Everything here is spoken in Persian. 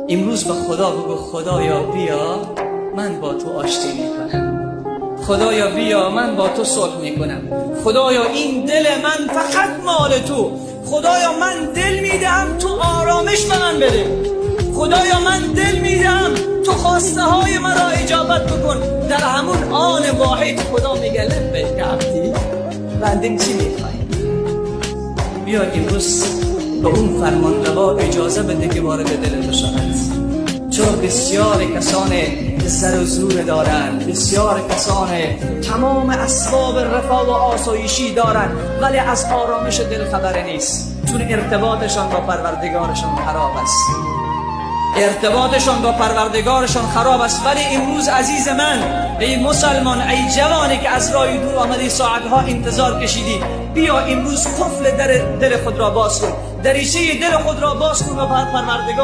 امروز به خدا بگو خدایا بیا من با تو آشتی میکنم، خدایا بیا من با تو صلح میکنم، خدایا این دل من فقط مال تو، خدایا من دل میدم تو آرامش به من بده، خدایا من دل میدم تو خواسته های مرا اجابت بکن. در همون آن واحد خدا میگه لبیک عبدی، بندم چی میخوای؟ بیا امروز به اون فرمانروا اجازه بده که وارد دل تو شود، چون بسیار کسان زر و زور دارند، بسیار کسان تمام اسباب رفاه و آسایشی دارند ولی از آرامش دل خبر نیست، چون ارتباطشان با پروردگارشان خراب است، ارتباطشان با پروردگارشان خراب است. ولی امروز عزیز من، ای مسلمان، ای جوانی که از راه دور آمدی، ساعتها انتظار کشیدی، بیا امروز قفل دل خود را باز کن، دریچه دل خود را باز کن و پروردگار